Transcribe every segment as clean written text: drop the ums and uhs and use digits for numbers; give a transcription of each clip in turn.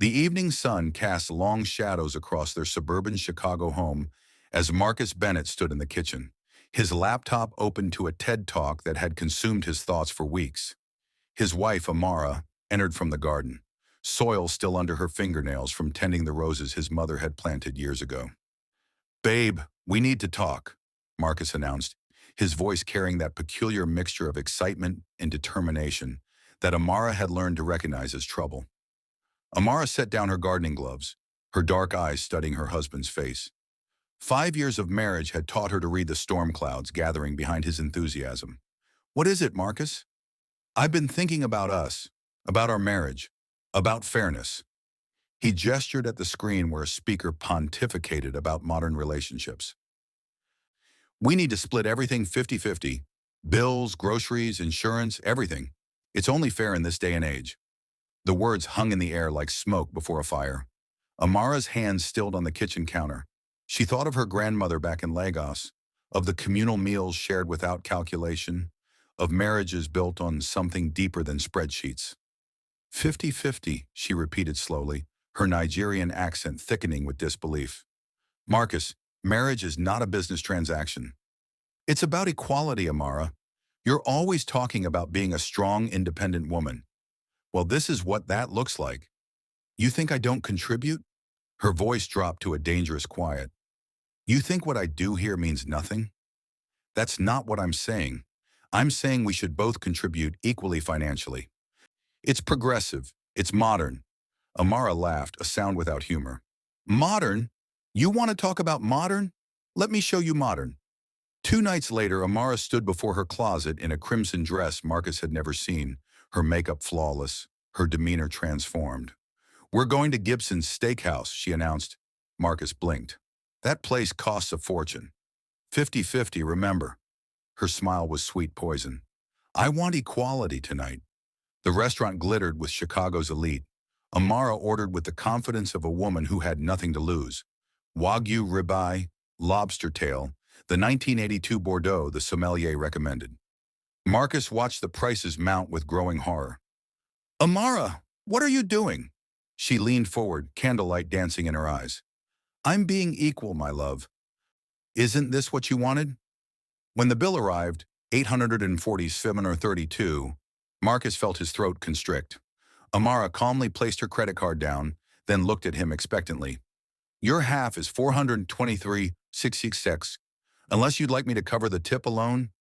The evening sun cast long shadows across their suburban Chicago home as Marcus Bennett stood in the kitchen, his laptop open to a TED Talk that had consumed his thoughts for weeks. His wife, Amara, entered from the garden, soil still under her fingernails from tending the roses his mother had planted years ago. "Babe, we need to talk," Marcus announced, his voice carrying that peculiar mixture of excitement and determination that Amara had learned to recognize as trouble. Amara set down her gardening gloves, her dark eyes studying her husband's face. 5 years of marriage had taught her to read the storm clouds gathering behind his enthusiasm. "What is it, Marcus?" "I've been thinking about us, about our marriage, about fairness." He gestured at the screen where a speaker pontificated about modern relationships. "We need to split everything 50-50. Bills, groceries, insurance, everything. It's only fair in this day and age." The words hung in the air like smoke before a fire. Amara's hands stilled on the kitchen counter. She thought of her grandmother back in Lagos, of the communal meals shared without calculation, of marriages built on something deeper than spreadsheets. 50-50, she repeated slowly, her Nigerian accent thickening with disbelief. "Marcus, marriage is not a business transaction. It's about equality, Amara. You're always talking about being a strong, independent woman. Well, this is what that looks like. You think I don't contribute?" Her voice dropped to a dangerous quiet. "You think what I do here means nothing? That's not what I'm saying. I'm saying we should both contribute equally financially. It's progressive. It's modern." Amara laughed, a sound without humor. "Modern? You want to talk about modern? Let me show you modern." 2 nights later, Amara stood before her closet in a crimson dress Marcus had never seen, her makeup flawless, her demeanor transformed. "We're going to Gibson's Steakhouse," she announced. Marcus blinked. "That place costs a fortune. 50-50, remember." Her smile was sweet poison. "I want equality tonight." The restaurant glittered with Chicago's elite. Amara ordered with the confidence of a woman who had nothing to lose. Wagyu ribeye, lobster tail, the 1982 Bordeaux the sommelier recommended. Marcus watched the prices mount with growing horror. "Amara, what are you doing?" She leaned forward, candlelight dancing in her eyes. "I'm being equal, my love. Isn't this what you wanted?" When the bill arrived, $847.32, Marcus felt his throat constrict. Amara calmly placed her credit card down, then looked at him expectantly. "Your half is $423.66, unless you'd like me to cover the tip alone."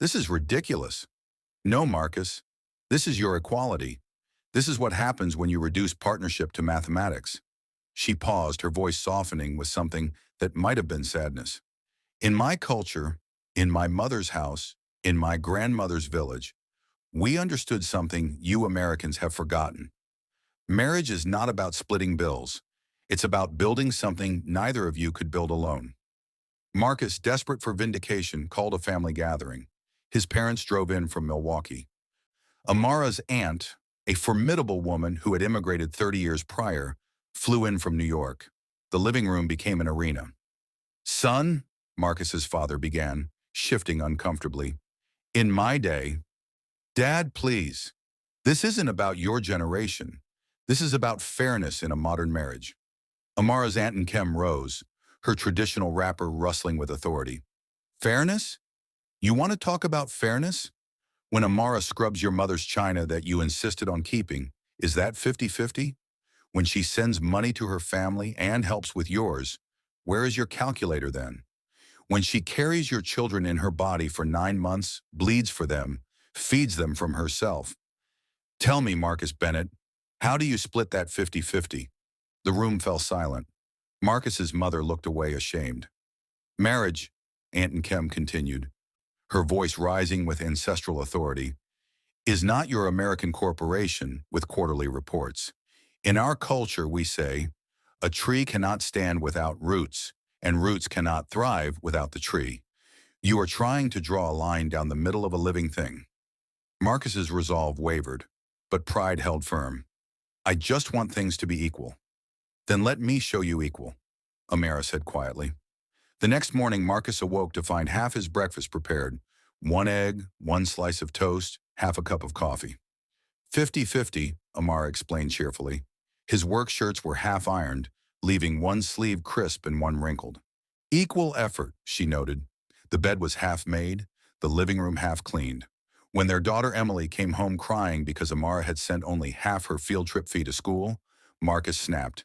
"This is ridiculous." "No, Marcus. This is your equality. This is what happens when you reduce partnership to mathematics." She paused, her voice softening with something that might have been sadness. "In my culture, in my mother's house, in my grandmother's village, we understood something you Americans have forgotten. Marriage is not about splitting bills. It's about building something neither of you could build alone." Marcus, desperate for vindication, called a family gathering. His parents drove in from Milwaukee. Amara's aunt, a formidable woman who had immigrated 30 years prior, flew in from New York. The living room became an arena. "Son," Marcus's father began, shifting uncomfortably, "in my day—" "Dad, please. This isn't about your generation. This is about fairness in a modern marriage." Amara's Aunt and Kem rose, her traditional wrapper rustling with authority. "Fairness? You want to talk about fairness? When Amara scrubs your mother's china that you insisted on keeping, is that 50-50? When she sends money to her family and helps with yours, where is your calculator then? When she carries your children in her body for 9 months, bleeds for them, feeds them from herself. Tell me, Marcus Bennett, how do you split that 50-50? The room fell silent. Marcus's mother looked away ashamed. "Marriage," Aunt and Kem continued, her voice rising with ancestral authority, "is not your American corporation with quarterly reports. In our culture, we say, a tree cannot stand without roots, and roots cannot thrive without the tree. You are trying to draw a line down the middle of a living thing." Marcus's resolve wavered, but pride held firm. "I just want things to be equal." "Then let me show you equal," Amara said quietly. The next morning, Marcus awoke to find half his breakfast prepared. 1 egg, 1 slice of toast, half a cup of coffee. 50-50, Amara explained cheerfully. His work shirts were half-ironed, leaving one sleeve crisp and one wrinkled. Equal effort, she noted. The bed was half made, the living room half cleaned. When their daughter Emily came home crying because Amara had sent only half her field trip fee to school, Marcus snapped.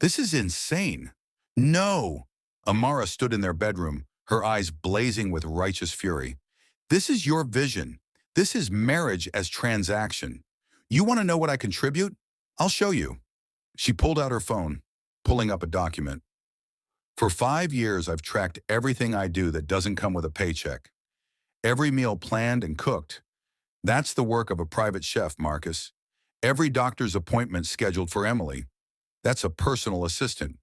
This is insane. No! Amara stood in their bedroom, her eyes blazing with righteous fury. This is your vision. This is marriage as transaction. You want to know what I contribute? I'll show you. She pulled out her phone, pulling up a document. For 5 years, I've tracked everything I do that doesn't come with a paycheck. Every meal planned and cooked. That's the work of a private chef, Marcus. Every doctor's appointment scheduled for Emily. That's a personal assistant.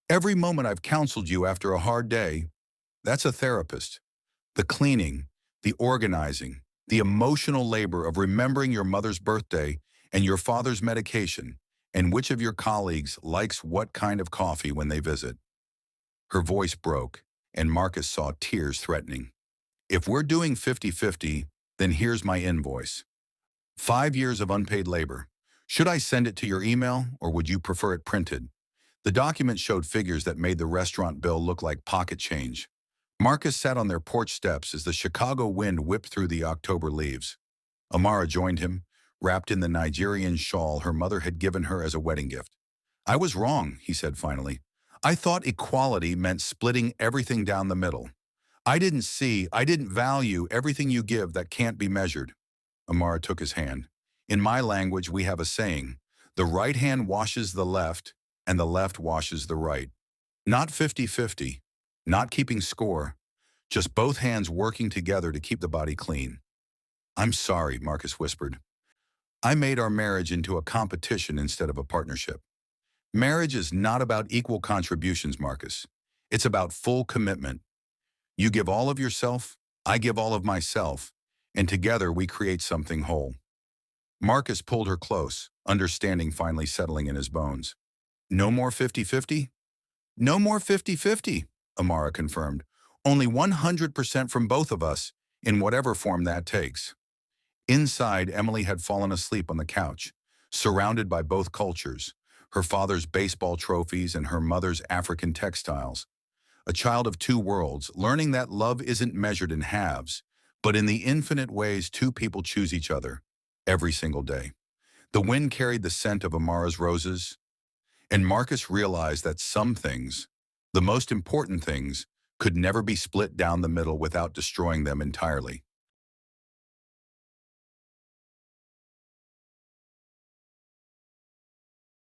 Every moment I've counseled you after a hard day. That's a therapist. The cleaning, the organizing, the emotional labor of remembering your mother's birthday and your father's medication, and which of your colleagues likes what kind of coffee when they visit. Her voice broke, and Marcus saw tears threatening. If we're doing 50-50, then here's my invoice. 5 years of unpaid labor. Should I send it to your email, or would you prefer it printed? The document showed figures that made the restaurant bill look like pocket change. Marcus sat on their porch steps as the Chicago wind whipped through the October leaves. Amara joined him, wrapped in the Nigerian shawl her mother had given her as a wedding gift. I was wrong, he said finally. I thought equality meant splitting everything down the middle. I didn't value everything you give that can't be measured. Amara took his hand. In my language, we have a saying, the right hand washes the left, and the left washes the right. Not 50-50, not keeping score, just both hands working together to keep the body clean. I'm sorry, Marcus whispered. I made our marriage into a competition instead of a partnership. Marriage is not about equal contributions, Marcus. It's about full commitment. You give all of yourself, I give all of myself, and together we create something whole. Marcus pulled her close, understanding finally settling in his bones. No more 50-50? No more 50-50, Amara confirmed. Only 100% from both of us, in whatever form that takes. Inside, Emily had fallen asleep on the couch, surrounded by both cultures, her father's baseball trophies and her mother's African textiles. A child of two worlds, learning that love isn't measured in halves, but in the infinite ways two people choose each other, every single day. The wind carried the scent of Amara's roses, and Marcus realized that some things, the most important things, could never be split down the middle without destroying them entirely.